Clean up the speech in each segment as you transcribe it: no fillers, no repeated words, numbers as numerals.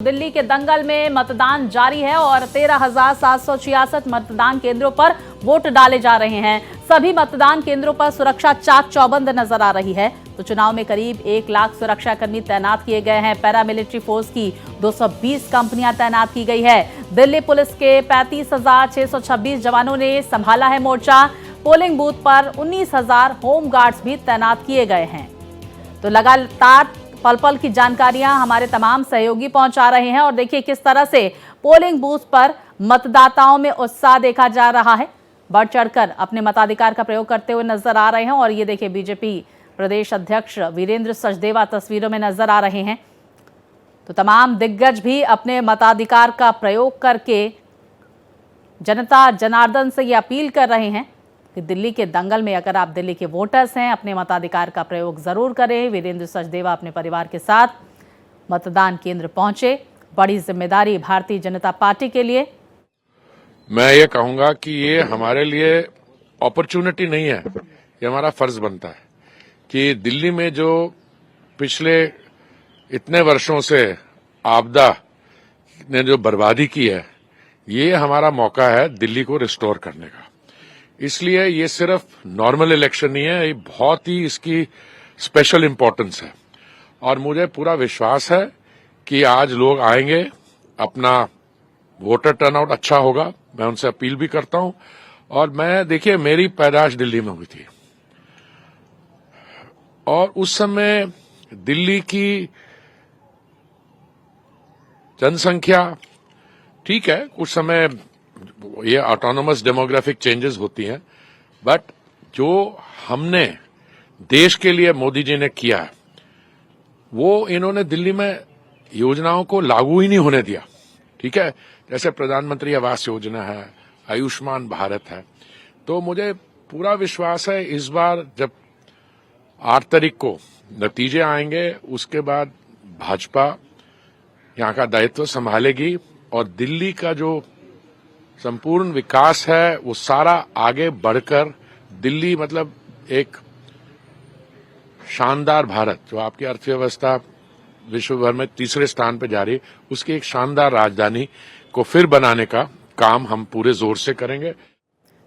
दिल्ली के दंगल में मतदान जारी है और 13,766 मतदान केंद्रों पर वोट डाले जा रहे हैं। सभी मतदान केंद्रों पर सुरक्षा चाक चौबंद नजर आ रही है। तो चुनाव में करीब 1 लाख सुरक्षाकर्मी तैनात किए गए हैं। पैरामिलिट्री फोर्स की 220 कंपनियां तैनात की गई है। दिल्ली पुलिस के 35,626 जवानों ने संभाला है मोर्चा। पोलिंग बूथ पर 19,000 होम गार्ड्स भी तैनात किए गए हैं। तो लगातार पल पल की जानकारियां हमारे तमाम सहयोगी पहुंचा रहे हैं और देखिए किस तरह से पोलिंग बूथ पर मतदाताओं में उत्साह देखा जा रहा है। बढ़ चढ़कर अपने मताधिकार का प्रयोग करते हुए नजर आ रहे हैं और ये देखिए बीजेपी प्रदेश अध्यक्ष वीरेंद्र सचदेवा तस्वीरों में नजर आ रहे हैं। तो तमाम दिग्गज भी अपने मताधिकार का प्रयोग करके जनता जनार्दन से ये अपील कर रहे हैं कि दिल्ली के दंगल में अगर आप दिल्ली के वोटर्स हैं, अपने मताधिकार का प्रयोग जरूर करें। वीरेंद्र सचदेवा अपने परिवार के साथ मतदान केंद्र पहुंचे। बड़ी जिम्मेदारी भारतीय जनता पार्टी के लिए। मैं ये कहूंगा कि ये हमारे लिए अपॉर्चुनिटी नहीं है, ये हमारा फर्ज बनता है कि दिल्ली में जो पिछले इतने वर्षों से आपदा ने जो बर्बादी की है, ये हमारा मौका है दिल्ली को रिस्टोर करने का। इसलिए ये सिर्फ नॉर्मल इलेक्शन नहीं है, ये बहुत ही इसकी स्पेशल इंपॉर्टेंस है और मुझे पूरा विश्वास है कि आज लोग आएंगे, अपना वोटर टर्नआउट अच्छा होगा। मैं उनसे अपील भी करता हूं। और मैं देखिए, मेरी पैदाइश दिल्ली में हुई थी और उस समय दिल्ली की जनसंख्या ठीक है, उस समय ये ऑटोनोमस डेमोग्राफिक चेंजेस होती हैं, बट जो हमने देश के लिए मोदी जी ने किया है, वो इन्होंने दिल्ली में योजनाओं को लागू ही नहीं होने दिया। ठीक है, जैसे प्रधानमंत्री आवास योजना है, आयुष्मान भारत है। तो मुझे पूरा विश्वास है इस बार जब 8 तारीख को नतीजे आएंगे, उसके बाद भाजपा यहाँ का दायित्व संभालेगी और दिल्ली का जो संपूर्ण विकास है वो सारा आगे बढ़कर दिल्ली मतलब एक शानदार भारत, जो आपकी अर्थव्यवस्था विश्व भर में तीसरे स्थान पर जा रही, उसकी एक शानदार राजधानी को फिर बनाने का काम हम पूरे जोर से करेंगे।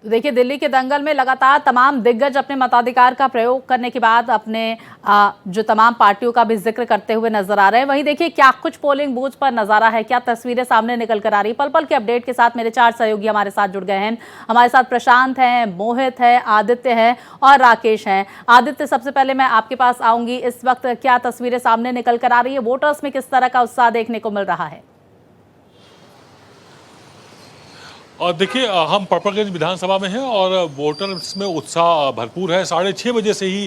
तो देखिए, दिल्ली के दंगल में लगातार तमाम दिग्गज अपने मताधिकार का प्रयोग करने के बाद अपने जो तमाम पार्टियों का भी जिक्र करते हुए नजर आ रहे हैं। वहीं देखिए क्या कुछ पोलिंग बूथ पर नजारा है, क्या तस्वीरें सामने निकल कर आ रही। पल पल के अपडेट के साथ मेरे 4 सहयोगी हमारे साथ जुड़ गए हैं। हमारे साथ प्रशांत हैं, मोहित है, आदित्य है और राकेश हैं। आदित्य, सबसे पहले मैं आपके पास आऊंगी। इस वक्त क्या तस्वीरें सामने निकल कर आ रही है, वोटर्स में किस तरह का उत्साह देखने को मिल रहा है? और देखिए, हम पर्पलगंज विधानसभा में हैं और वोटर्स में उत्साह भरपूर है। 6:30 बजे से ही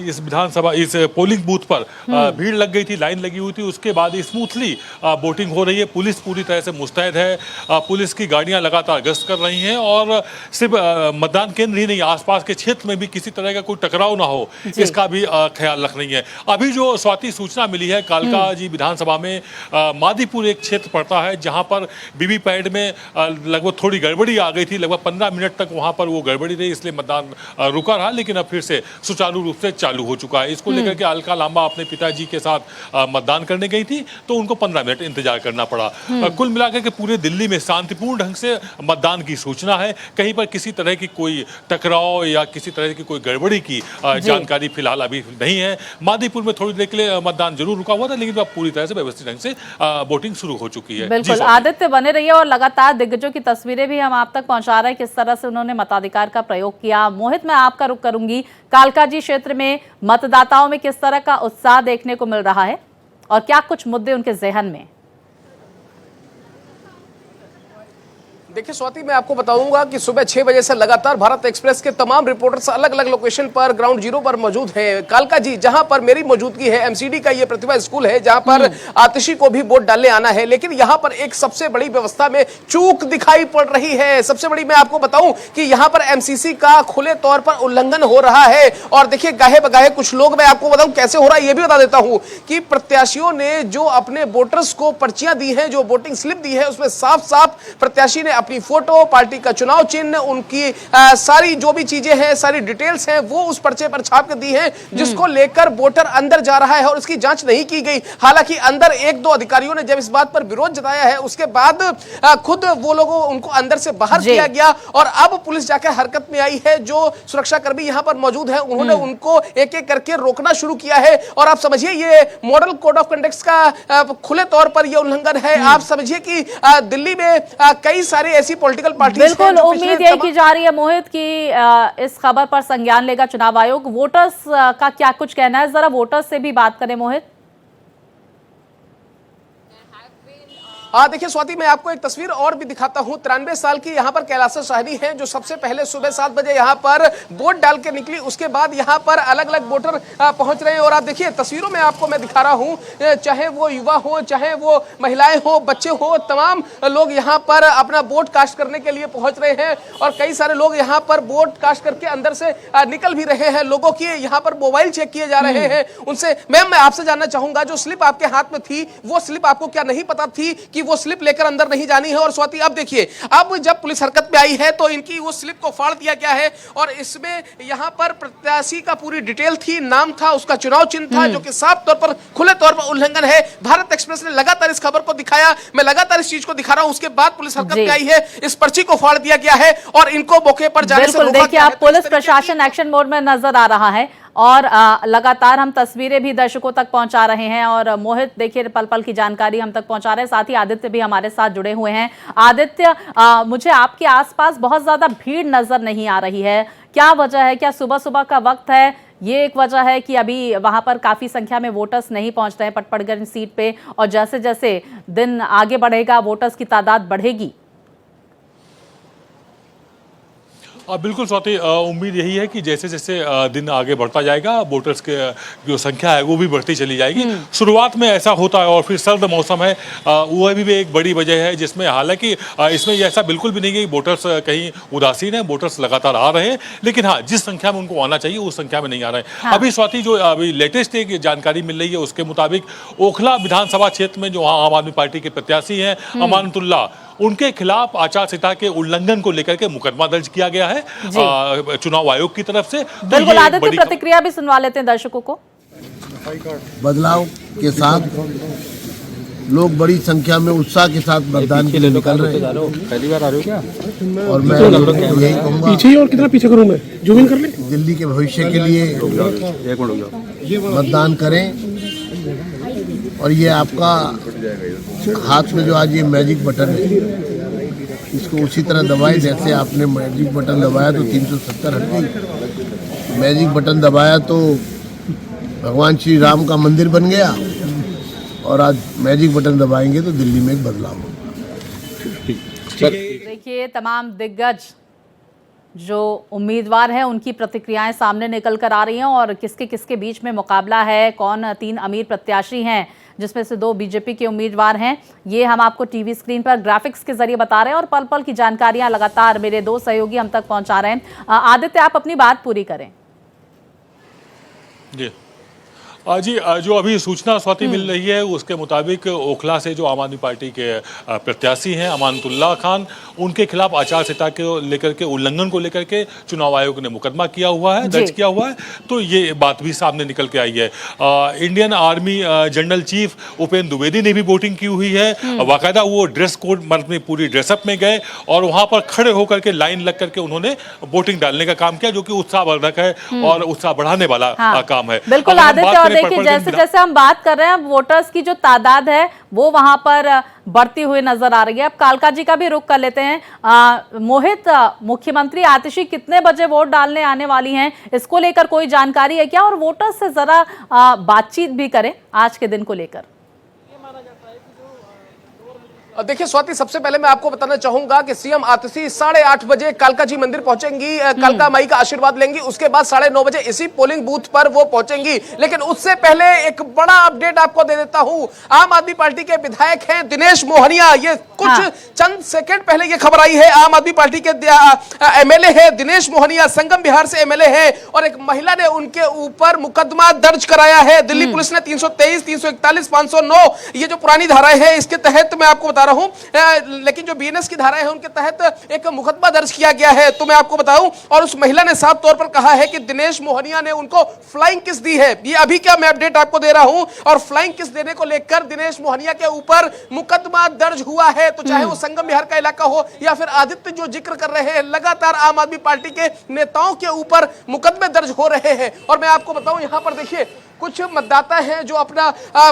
इस विधानसभा इस पोलिंग बूथ पर भीड़ लग गई थी, लाइन लगी हुई थी। उसके बाद स्मूथली वोटिंग हो रही है। पुलिस पूरी तरह से मुस्तैद है। पुलिस की गाड़ियां लगातार गश्त कर रही हैं और सिर्फ मतदान केंद्र ही नहीं, आसपास के क्षेत्र में भी किसी तरह का कोई टकराव ना हो, इसका भी ख्याल रख रही है। अभी जो स्वाति सूचना मिली है, कालका जी विधानसभा में मादीपुर एक क्षेत्र पड़ता है जहाँ पर वीवीपैट में लगभग थोड़ी गड़बड़ी आ गई थी। लगभग 15 मिनट तक वहां पर वो गड़बड़ी रही, इसलिए मतदान रुका रहा, लेकिन अब फिर से सुचारू रूप से चालू हो चुका है। इसको लेकर के अलका लांबा अपने पिताजी के साथ मतदान करने गई थी, तो उनको 15 मिनट इंतजार करना पड़ा। कुल मिलाकर के पूरे दिल्ली में शांतिपूर्ण ढंग से मतदान की सूचना है। कहीं पर किसी तरह की कोई टकराव या किसी तरह की कोई गड़बड़ी की जानकारी फिलहाल अभी नहीं है। मादीपुर में थोड़ी देर के लिए मतदान जरूर रुका हुआ था, लेकिन अब पूरी तरह से व्यवस्थित ढंग से वोटिंग शुरू हो चुकी है। बिल्कुल आदित्य, बने रहिए और लगातार दिग्गजों की तस्वीरें भी हम आप तक पहुंचा रहे हैं, किस तरह से उन्होंने मताधिकार का प्रयोग किया। मोहित, मैं आपका रुख करूंगी। कालका जी क्षेत्र में मतदाताओं में किस तरह का उत्साह देखने को मिल रहा है और क्या कुछ मुद्दे उनके ज़हन में? देखिए स्वाति, मैं आपको बताऊंगा कि सुबह 6 बजे से लगातार भारत एक्सप्रेस के तमाम रिपोर्टर्स अलग अलग लोकेशन पर ग्राउंड जीरो पर मौजूद हैं। कालका जी, जहां पर मेरी मौजूदगी है, एमसीडी का ये प्रतिभा स्कूल है जहां पर आतिशी को भी वोट डालने आना है, लेकिन यहां पर एक सबसे बड़ी व्यवस्था में चूक दिखाई पड़ रही है। सबसे बड़ी मैं आपको बताऊं कि यहां पर एमसीसी का खुले तौर पर उल्लंघन हो रहा है। और देखिए, गाहे बगाहे कुछ लोग, मैं आपको बताऊं कैसे हो रहा है, ये भी बता देता हूं कि प्रत्याशियों ने जो अपने वोटर्स को पर्चियां दी हैं, जो वोटिंग स्लिप दी है, उसमें साफ साफ प्रत्याशी ने अपनी फोटो, पार्टी का चुनाव चिन्ह, उनकी सारी जो भी चीजें हैं, सारी डिटेल्स हैं, वो उस पर्चे पर छाप कर दी हैं, जिसको लेकर वोटर अंदर जा रहा है और उसकी जांच नहीं की गई। हालांकि अंदर एक दो अधिकारियों ने जब इस बात पर विरोध जताया है, उसके बाद खुद वो लोगों उनको अंदर से बाहर किया गया और अब पुलिस जाकर हरकत में आई है। जो सुरक्षाकर्मी यहां पर मौजूद है, उन्होंने उनको एक एक करके रोकना शुरू किया है और आप समझिए ये मॉडल कोड ऑफ कंडक्ट का खुले तौर पर यह उल्लंघन है। आप समझिए कि दिल्ली में कई सारे ऐसी पॉलिटिकल पार्टी, बिल्कुल उम्मीद यही की जा रही है मोहित की इस खबर पर संज्ञान लेगा चुनाव आयोग। वोटर्स का क्या कुछ कहना है, जरा वोटर्स से भी बात करें मोहित। देखिए स्वाति, मैं आपको एक तस्वीर और भी दिखाता हूं। 93 साल की यहां पर कैलाश शाहनी हैं, जो सबसे पहले सुबह 7 बजे यहां पर वोट डाल के निकली। उसके बाद यहां पर अलग अलग वोटर पहुंच रहे हैं और आप देखिए तस्वीरों में आपको मैं दिखा रहा हूं, चाहे वो युवा हो, चाहे वो महिलाएं हो, बच्चे हो, तमाम लोग यहां पर अपना वोट कास्ट करने के लिए पहुंच रहे हैं और कई सारे लोग यहां पर वोट कास्ट करके अंदर से निकल भी रहे हैं। लोगों की यहां पर मोबाइल चेक किए जा रहे हैं। उनसे मैम, मैं आपसे जानना चाहूंगा, जो स्लिप आपके हाथ में थी, वो स्लिप आपको क्या नहीं पता थी कि वो स्लिप लेकर अंदर नहीं जानी है? और स्वाति अब देखिए, अब जब पुलिस हरकत में आई है तो इनकी वो स्लिप को फाड़ दिया गया है और इसमें यहां पर प्रत्याशी का पूरी डिटेल थी, नाम था, उसका चुनाव चिन्ह था, जो कि साफ तौर पर खुले तौर पर उल्लंघन है। भारत एक्सप्रेस ने लगातार इस खबर को दिखाया, मैं लगातार इस चीज को दिखा रहा हूं। उसके बाद पुलिस हरकत में आई है, इस पर्ची को फाड़ दिया गया है और इनको मौके पर जाने से रोका देखिए, अब पुलिस प्रशासन एक्शन मोड में नजर आ रहा है और लगातार हम तस्वीरें भी दर्शकों तक पहुंचा रहे हैं और मोहित देखिए पल पल की जानकारी हम तक पहुंचा रहे हैं। साथ ही आदित्य भी हमारे साथ जुड़े हुए हैं। आदित्य, मुझे आपके आसपास बहुत ज्यादा भीड़ नजर नहीं आ रही है, क्या वजह है? क्या सुबह सुबह का वक्त है, ये एक वजह है कि अभी वहां पर काफी संख्या में वोटर्स नहीं पहुंच रहे हैं पटपड़गंज सीट पे, और जैसे जैसे दिन आगे बढ़ेगा वोटर्स की तादाद बढ़ेगी? बिल्कुल स्वाति, उम्मीद यही है कि जैसे जैसे दिन आगे बढ़ता जाएगा वोटर्स के जो संख्या है वो भी बढ़ती चली जाएगी। शुरुआत में ऐसा होता है और फिर सर्द मौसम है, वो भी एक बड़ी वजह है, जिसमें हालांकि इसमें ऐसा बिल्कुल भी नहीं है कि वोटर्स कहीं उदासीन है, वोटर्स लगातार आ रहे हैं, लेकिन हाँ, जिस संख्या में उनको आना चाहिए उस संख्या में नहीं आ रहे हैं। अभी स्वाति, जो अभी लेटेस्ट एक जानकारी मिल रही है उसके मुताबिक ओखला विधानसभा क्षेत्र में जो आम आदमी पार्टी के प्रत्याशी हैं अमानतुल्लाह, उनके खिलाफ आचार संहिता के उल्लंघन को लेकर के मुकदमा दर्ज किया गया है चुनाव आयोग की तरफ से। बिल्कुल, आदित्य प्रतिक्रिया भी सुनवा लेते हैं दर्शकों को। बदलाव के साथ लोग बड़ी संख्या में उत्साह के साथ मतदान के लिए निकल रहे हैं। पहली बार आ रहे हो क्या? और मैं यही कहूँगा, पीछे ही और कितना पीछे करूँ मैं, जूम कर ले। दिल्ली के भविष्य के लिए मतदान करें और ये आपका हाथ में जो आज ये मैजिक बटन है, इसको उसी तरह दबाएं जैसे आपने मैजिक बटन दबाया तो 370 हट गई। मैजिक बटन दबाया तो भगवान श्री राम का मंदिर बन गया और आज मैजिक बटन दबाएंगे तो दिल्ली में एक बदलाव होगा। देखिए, तमाम दिग्गज जो उम्मीदवार हैं उनकी प्रतिक्रियाएं सामने निकल कर आ रही हैं और किसके किसके बीच में मुकाबला है, कौन 3 अमीर प्रत्याशी हैं जिसमें से 2 बीजेपी के उम्मीदवार हैं, ये हम आपको टीवी स्क्रीन पर ग्राफिक्स के जरिए बता रहे हैं और पल पल की जानकारियां लगातार मेरे 2 सहयोगी हम तक पहुंचा रहे हैं। आदित्य, आप अपनी बात पूरी करें। जी, जो अभी सूचना स्वाति मिल रही है उसके मुताबिक ओखला से जो आम आदमी पार्टी के प्रत्याशी हैं अमानतुल्लाह खान, उनके खिलाफ आचार संहिता के लेकर के उल्लंघन को लेकर के चुनाव आयोग ने मुकदमा किया हुआ है, दर्ज किया हुआ है, तो ये बात भी सामने निकल के आई है। Indian army general chief Upendra Dwivedi ने भी वोटिंग की हुई है, बाकायदा वो ड्रेस कोड में पूरी ड्रेसअप में गए और वहां पर खड़े होकर के लाइन लग करके उन्होंने वोटिंग डालने का काम किया, जो कि उत्साहवर्धक है और उत्साह बढ़ाने वाला काम है। बिल्कुल आदित्य, देखिए जैसे जैसे हम बात कर रहे हैं वोटर्स की जो तादाद है वो वहां पर बढ़ती हुई नजर आ रही है। अब कालका जी का भी रुख कर लेते हैं। मोहित, मुख्यमंत्री आतिशी कितने बजे वोट डालने आने वाली हैं, इसको लेकर कोई जानकारी है क्या? और वोटर्स से जरा बातचीत भी करें आज के दिन को लेकर। देखिए स्वाति, सबसे पहले मैं आपको बताना चाहूंगा कि सीएम आतिशी 8:30 बजे कालका जी मंदिर पहुंचेंगी, कालका माई का आशीर्वाद लेंगी, उसके बाद 9:30 बजे इसी पोलिंग बूथ पर वो पहुंचेंगी। लेकिन उससे पहले एक बड़ा अपडेट आपको दे देता हूं। आम आदमी पार्टी के विधायक हैं दिनेश मोहनिया, ये कुछ चंद सेकंड पहले ये खबर आई है। आम आदमी पार्टी के एमएलए है दिनेश मोहनिया, संगम बिहार से एमएलए है और एक महिला ने उनके ऊपर मुकदमा दर्ज कराया है। दिल्ली पुलिस ने 323, 341, 509 ये जो पुरानी धाराएं हैं इसके तहत मैं आपको बता बता रहा हूं, लेकिन जो बीएनएस की धाराएं हैं उनके तहत एक मुकदमा दर्ज किया गया है। तो मैं आपको बताऊं, और उस महिला ने साफ तौर पर कहा है कि दिनेश मोहनिया ने उनको फ्लाइंग किस दी है। ये अभी क्या मैं अपडेट आपको दे रहा हूं, और फ्लाइंग किस देने को लेकर दिनेश मोहनिया के ऊपर मुकदमा दर्ज हुआ है। तो चाहे वो संगम विहार का इलाका हो या फिर आदित्य जो जिक्र कर रहे हैं, लगातार आम आदमी पार्टी के नेताओं के ऊपर मुकदमे दर्ज हो रहे हैं। और मैं आपको बताऊं, यहां पर देखिए कुछ मतदाता हैं जो अपना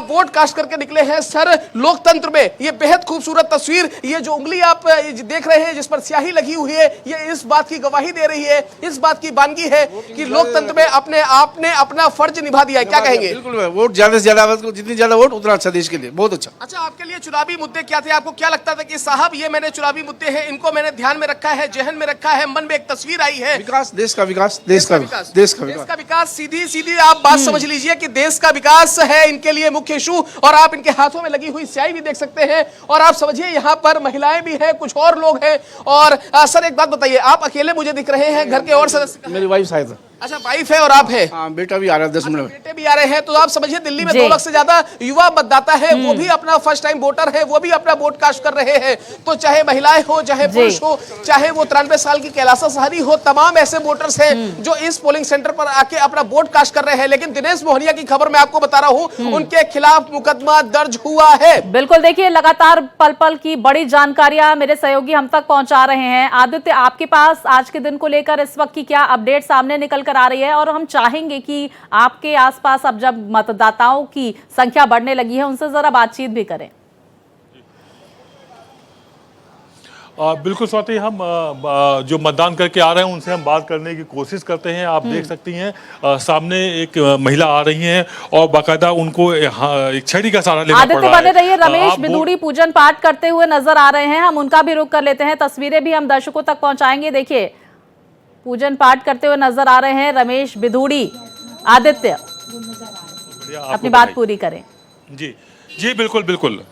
वोट कास्ट करके निकले हैं। सर, लोकतंत्र में ये बेहद खूबसूरत तस्वीर, ये जो उंगली आप देख रहे हैं जिस पर स्याही लगी हुई है, ये इस बात की गवाही दे रही है, इस बात की बानगी है कि लोकतंत्र में अपने आपने अपना फर्ज निभा दिया है। क्या कहेंगे? बिल्कुल, वोट ज्यादा से ज्यादा, जितनी ज्यादा वोट उतना अच्छा देश के लिए, बहुत अच्छा। अच्छा, आपके लिए चुनावी मुद्दे क्या थे? आपको क्या लगता था कि साहब ये मैंने चुनावी मुद्दे हैं, इनको मैंने ध्यान में रखा है, जहन में रखा है, मन में एक तस्वीर आई है? विकास, देश का विकास, देश का विकास, देश का विकास। सीधी सीधी आप बात समझ लीजिए कि देश का विकास है इनके लिए मुख्य इशू। और आप इनके हाथों में लगी हुई स्याही भी देख सकते हैं। और आप समझिए यहाँ पर महिलाएं भी हैं, कुछ और लोग हैं। और सर एक बात बताइए, आप अकेले मुझे दिख रहे हैं, घर के और सदस्य? मेरी वाइफ शायद। अच्छा, वाइफ है और आप हैं? हाँ, बेटा भी आ रहा है 10 मिनट में। बेटे भी आ रहे हैं। तो आप समझिए दिल्ली में 2 लाख से ज्यादा युवा मतदाता है, वो भी अपना फर्स्ट टाइम वोटर है, वो भी अपना वोट कास्ट कर रहे हैं। तो चाहे महिलाएं हो, चाहे पुरुष हो, चाहे वो 93 साल की कैलासा सहारी हो, तमाम ऐसे वोटर्स हैं जो इस पोलिंग सेंटर पर आके अपना वोट कास्ट कर रहे हैं। लेकिन दिनेश मोहनिया की खबर मैं आपको बता रहा हूं, उनके खिलाफ मुकदमा दर्ज हुआ है। बिल्कुल, देखिए लगातार पल पल की बड़ी जानकारियां मेरे सहयोगी हम तक पहुंचा रहे हैं। आदित्य, आपके पास आज के दिन को लेकर इस वक्त की क्या अपडेट सामने निकल कर आ रही है? और हम चाहेंगे कि आपके आसपास अब जब मतदाताओं की संख्या बढ़ने लगी है, उनसे जरा बातचीत भी करें। बिल्कुल स्वाति, हम जो मतदान करके आ रहे हैं उनसे हम बात करने की कोशिश करते हैं। आप देख सकती हैं सामने एक महिला आ रही हैं और बाकायदा उनको एक छड़ी का सहारा लेना पड़ रहा है। आदित्य बने रहिए, रमेश बिधूड़ी पूजन पाठ करते हुए नजर आ रहे हैं, हम उनका भी रुख कर लेते हैं। तस्वीरें भी हम दर्शकों तक पहुंचाएंगे। देखिए, पूजन पाठ करते हुए नजर आ रहे हैं रमेश बिधूड़ी। आदित्य, अपनी बात पूरी करें। जी जी, बिल्कुल बिल्कुल।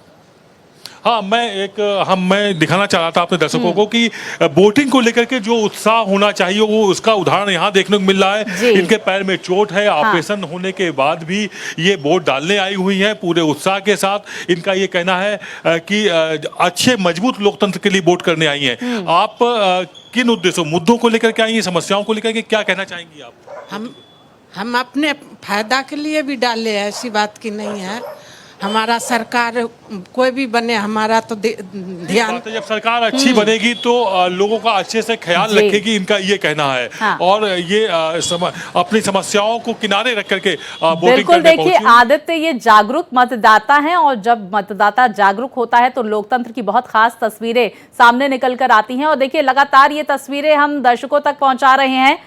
हाँ, मैं दिखाना चाह रहा था अपने दर्शकों को कि वोटिंग को लेकर के जो उत्साह होना चाहिए वो उसका उदाहरण यहाँ देखने को मिल रहा है। इनके पैर में चोट है, ऑपरेशन होने के बाद भी ये वोट डालने आई हुई हैं पूरे उत्साह के साथ। इनका ये कहना है कि अच्छे मजबूत लोकतंत्र के लिए वोट करने आई हैं। आप किन उद्देश्यों, मुद्दों को लेकर के आई हैं, समस्याओं को लेकर के क्या कहना चाहेंगी आप? हम अपने फायदा के लिए भी डाले, ऐसी बात की नहीं है। हमारा सरकार कोई भी बने, हमारा तो ध्यान, जब सरकार अच्छी बनेगी तो लोगों का अच्छे से ख्याल रखेगी, इनका ये कहना है। हाँ। और ये अपनी समस्याओं को किनारे रख करके बिल्कुल। देखिए आदित्य, ये जागरूक मतदाता हैं और जब मतदाता जागरूक होता है तो लोकतंत्र की बहुत खास तस्वीरें सामने निकल कर आती हैं। और देखिए लगातार ये तस्वीरें हम दर्शकों तक पहुंचा रहे हैं,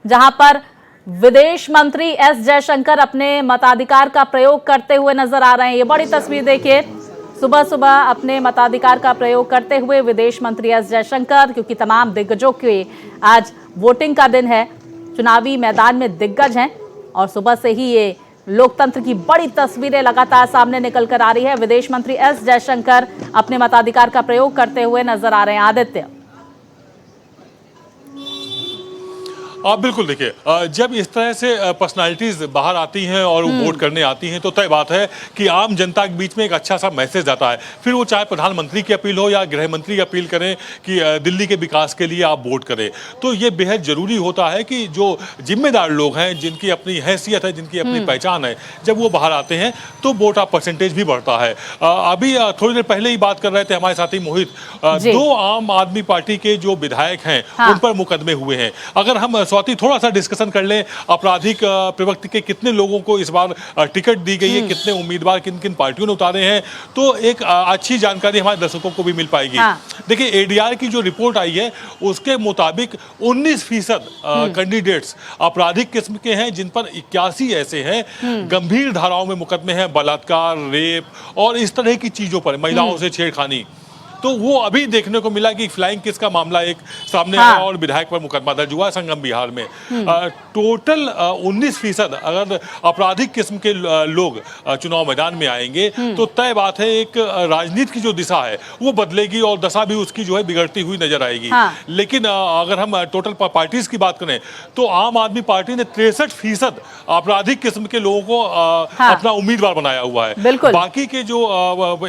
जहां पर विदेश मंत्री एस जयशंकर अपने मताधिकार का प्रयोग करते हुए नजर आ रहे हैं। ये बड़ी तस्वीर देखिए, सुबह सुबह अपने मताधिकार का प्रयोग करते हुए विदेश मंत्री एस जयशंकर, क्योंकि तमाम दिग्गजों के आज वोटिंग का दिन है, चुनावी मैदान में दिग्गज हैं और सुबह से ही ये लोकतंत्र की बड़ी तस्वीरें लगातार सामने निकल कर आ रही है। विदेश मंत्री एस जयशंकर अपने मताधिकार का प्रयोग करते हुए नजर आ रहे हैं। आदित्य, बिल्कुल, देखिए जब इस तरह से पर्सनालिटीज बाहर आती हैं और वोट करने आती हैं तो तय बात है कि आम जनता के बीच में एक अच्छा सा मैसेज जाता है। फिर वो चाहे प्रधानमंत्री की अपील हो या गृह मंत्री की अपील करें कि दिल्ली के विकास के लिए आप वोट करें, तो ये बेहद जरूरी होता है कि जो जिम्मेदार लोग हैं, जिनकी अपनी हैसियत है, जिनकी अपनी पहचान है, जब वो बाहर आते हैं तो वोट आप परसेंटेज भी बढ़ता है। अभी थोड़ी देर पहले ही बात कर रहे थे हमारे साथी मोहित, 2 आम आदमी पार्टी के जो विधायक हैं उन पर मुकदमे हुए हैं। अगर हम स्वाति थोड़ा सा डिस्कशन कर लें, आपराधिक प्रवृत्ति के कितने लोगों को इस बार टिकट दी गई है, कितने उम्मीदवार किन किन पार्टियों ने उतारे हैं, तो एक अच्छी जानकारी हमारे दर्शकों को भी मिल पाएगी। देखिए एडीआर की जो रिपोर्ट आई है उसके मुताबिक 19% कैंडिडेट्स आपराधिक किस्म के हैं, जिन पर 81 ऐसे हैं गंभीर धाराओं में मुकदमे हैं, बलात्कार, रेप और इस तरह की चीजों पर, महिलाओं से छेड़खानी। तो वो अभी देखने को मिला कि फ्लाइंग किस का मामला एक सामने आया और विधायक पर मुकदमा दर्ज हुआ संगम बिहार में। टोटल 19% अगर आपराधिक किस्म के लोग चुनाव मैदान में आएंगे तो तय बात है एक राजनीति की जो दिशा है वो बदलेगी और दशा भी उसकी जो है बिगड़ती हुई नजर आएगी। लेकिन अगर हम टोटल पार्टीज की बात करें तो आम आदमी पार्टी ने 63% आपराधिक किस्म के लोगों को अपना उम्मीदवार बनाया हुआ है। बाकी के जो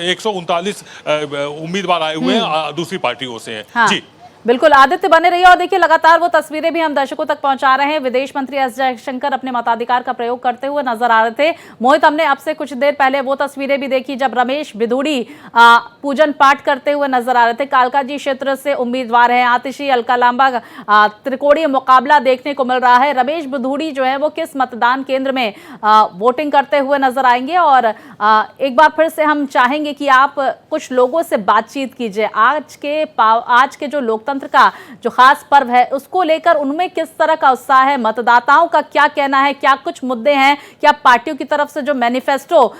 139 उम्मीदवार आए हुए हैं दूसरी पार्टियों से हैं। जी बिल्कुल, आदित्य बने रहिए। और देखिए लगातार वो तस्वीरें भी हम दर्शकों तक पहुंचा रहे हैं। विदेश मंत्री एस जयशंकर अपने मताधिकार का प्रयोग करते हुए नजर आ रहे थे। मोहित, हमने आपसे कुछ देर पहले वो तस्वीरें भी देखी जब रमेश बिधूड़ी पूजन पाठ करते हुए नजर आ रहे थे। कालकाजी क्षेत्र से उम्मीदवार है, आतिशी अलका लांबा त्रिकोणीय मुकाबला देखने को मिल रहा है। रमेश बिधूड़ी जो है वो किस मतदान केंद्र में वोटिंग करते हुए नजर आएंगे? और एक बार फिर से हम चाहेंगे कि आप कुछ लोगों से बातचीत कीजिए। आज के जो लोकतंत्र का जो खास पर्व है उसको लेकर उनमें किस तरह का उत्साह है, मतदाताओं का क्या कहना है, क्या कुछ मुद्दे हैं, क्या पार्टियों की तरफ से जो मैनिफेस्टो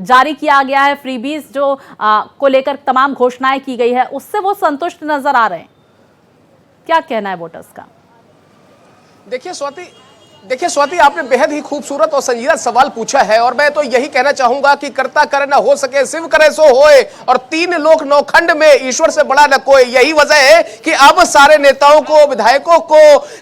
जारी किया गया है, फ्रीबीज जो को लेकर तमाम घोषणाएं की गई है, उससे वो संतुष्ट नजर आ रहे हैं? क्या कहना है वोटर्स का? देखिए स्वाति, आपने बेहद ही खूबसूरत और संजीदा सवाल पूछा है और मैं तो यही कहना चाहूंगा कि करता करे ना हो सके शिव करे सो होए और 3 लोक 9 खंड में ईश्वर से बड़ा न कोई। यही वजह है कि अब सारे नेताओं को, विधायकों को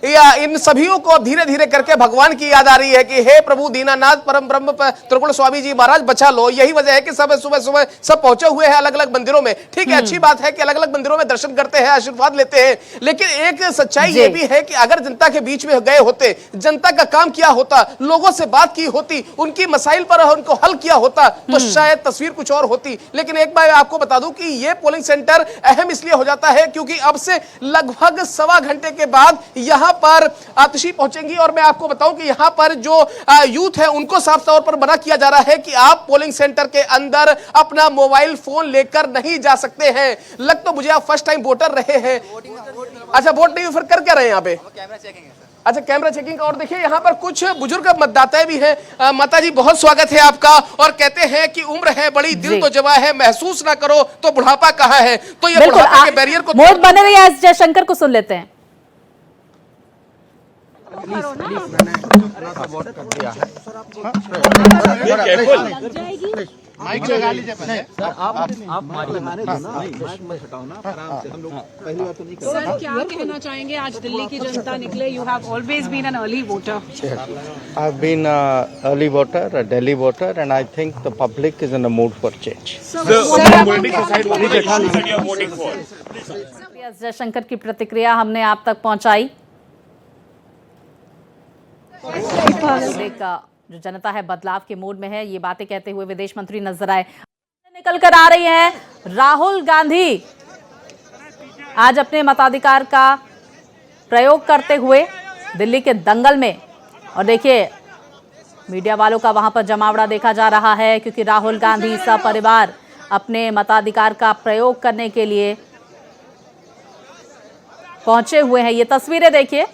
या इन सभीयों को धीरे धीरे करके भगवान की याद आ रही है कि हे प्रभु दीनानाथ परम ब्रह्म त्रिगुण स्वामी जी महाराज बचा लो। यही वजह है कि सब सुबह सुबह सब पहुंचे हुए हैं अलग अलग मंदिरों में। ठीक है, अच्छी बात है कि अलग अलग मंदिरों में दर्शन करते हैं, आशीर्वाद लेते हैं, लेकिन एक सच्चाई ये भी है कि अगर जनता के बीच में गए होते, जनता का काम किया होता, लोगों से बात की होती, उनकी मसाइल पर उनको हल किया होता तो शायद तस्वीर कुछ और होती। लेकिन एक बार आपको बता दूं कि यह पोलिंग सेंटर अहम इसलिए हो जाता है क्योंकि अब से लगभग 1.25 घंटे के बाद यहां पर आतिशी पहुंचेंगी और मैं आपको बताऊं कि यहां पर जो यूथ है उनको साफ तौर पर मना किया जा रहा है कि आप पोलिंग सेंटर के अंदर अपना मोबाइल फोन लेकर नहीं जा सकते हैं। लग तो मुझे आप फर्स्ट टाइम वोटर रहे हैं। अच्छा, वोट नहीं फिर कर क्या रहे हैं यहाँ पे? अच्छा, कैमरा चेकिंग। और देखिए यहाँ पर कुछ बुजुर्ग मतदाता भी हैं। माता जी, बहुत स्वागत है आपका। और कहते हैं कि उम्र है बड़ी, दिल तो जवा है, महसूस ना करो तो बुढ़ापा कहाँ है। तो ये बुढ़ापा के बैरियर को मोहित बने रहिए, एस जयशंकर को सुन लेते हैं। माइक लगा लीजिए पहले। आप हटाओ ना आराम से, हम लोग पहली बार तो नहीं कर रहे। सर, क्या कहना चाहेंगे? आज दिल्ली की जनता निकले, you have always been an early voter. I have been early voter, a Delhi voter, and I think the public is in a mood for change. S Jaishankar की प्रतिक्रिया हमने आप तक पहुंचाई। जो जनता है बदलाव के मूड में है, ये बातें कहते हुए विदेश मंत्री नजर आए। निकल कर आ रही हैं राहुल गांधी आज अपने मताधिकार का प्रयोग करते हुए दिल्ली के दंगल में। और देखिए मीडिया वालों का वहां पर जमावड़ा देखा जा रहा है क्योंकि राहुल गांधी सपरिवार अपने मताधिकार का प्रयोग करने के लिए पहुंचे हुए हैं। ये तस्वीरें देखिए,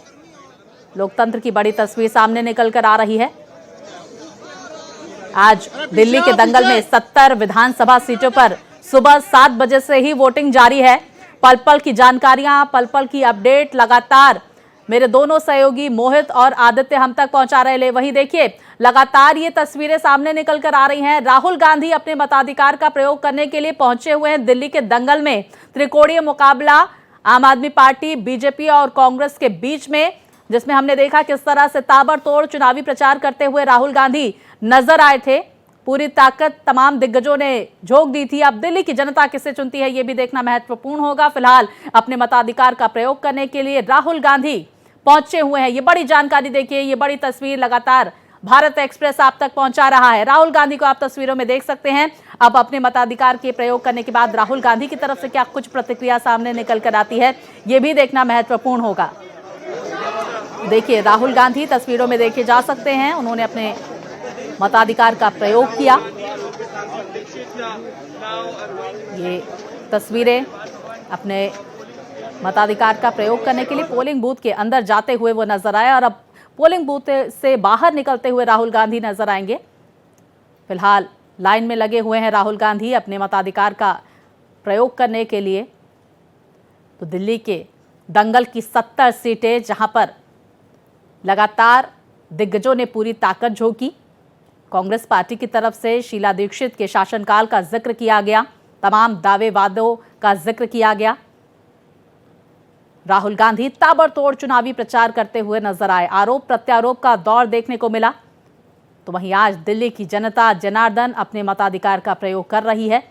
लोकतंत्र की बड़ी तस्वीर सामने निकल कर आ रही है। आज दिल्ली के दंगल में 70 विधानसभा सीटों पर सुबह 7 बजे से ही वोटिंग जारी है। पल पल की जानकारियां, पल पल की अपडेट लगातार मेरे दोनों सहयोगी मोहित और आदित्य हम तक पहुंचा रहे। वही देखिए लगातार ये तस्वीरें सामने निकल कर आ रही हैं। राहुल गांधी अपने मताधिकार का प्रयोग करने के लिए पहुंचे हुए हैं दिल्ली के दंगल में। त्रिकोणीय मुकाबला आम आदमी पार्टी, बीजेपी और कांग्रेस के बीच में, जिसमें हमने देखा किस तरह से ताबड़तोड़ चुनावी प्रचार करते हुए राहुल गांधी नजर आए थे। पूरी ताकत तमाम दिग्गजों ने झोंक दी थी। अब दिल्ली की जनता किसे चुनती है ये भी देखना महत्वपूर्ण होगा। फिलहाल अपने मताधिकार का प्रयोग करने के लिए राहुल गांधी पहुंचे हुए हैं। ये बड़ी जानकारी देखिए, ये बड़ी तस्वीर लगातार भारत एक्सप्रेस आप तक पहुंचा रहा है। राहुल गांधी को आप तस्वीरों में देख सकते हैं। अब अपने मताधिकार के प्रयोग करने के बाद राहुल गांधी की तरफ से क्या कुछ प्रतिक्रिया सामने निकल कर आती है ये भी देखना महत्वपूर्ण होगा। देखिए राहुल गांधी तस्वीरों में देखे जा सकते हैं, उन्होंने अपने मताधिकार का प्रयोग किया। ये तस्वीरें अपने मताधिकार का प्रयोग करने के लिए पोलिंग बूथ के अंदर जाते हुए वो नजर आए और अब पोलिंग बूथ से बाहर निकलते हुए राहुल गांधी नजर आएंगे। फिलहाल लाइन में लगे हुए हैं राहुल गांधी अपने मताधिकार का प्रयोग करने के लिए। तो दिल्ली के दंगल की 70 सीटें जहां पर लगातार दिग्गजों ने पूरी ताकत झोंकी। कांग्रेस पार्टी की तरफ से शीला दीक्षित के शासनकाल का जिक्र किया गया, तमाम दावे वादों का जिक्र किया गया। राहुल गांधी ताबड़तोड़ चुनावी प्रचार करते हुए नजर आए। आरोप प्रत्यारोप का दौर देखने को मिला। तो वहीं आज दिल्ली की जनता जनार्दन अपने मताधिकार का प्रयोग कर रही है।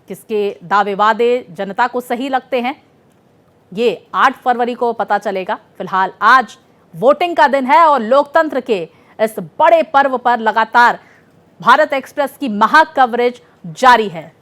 किसके दावे वादे जनता को सही लगते हैं, ये 8 फरवरी को पता चलेगा। फिलहाल आज वोटिंग का दिन है और लोकतंत्र के इस बड़े पर्व पर लगातार भारत एक्सप्रेस की महा कवरेज जारी है।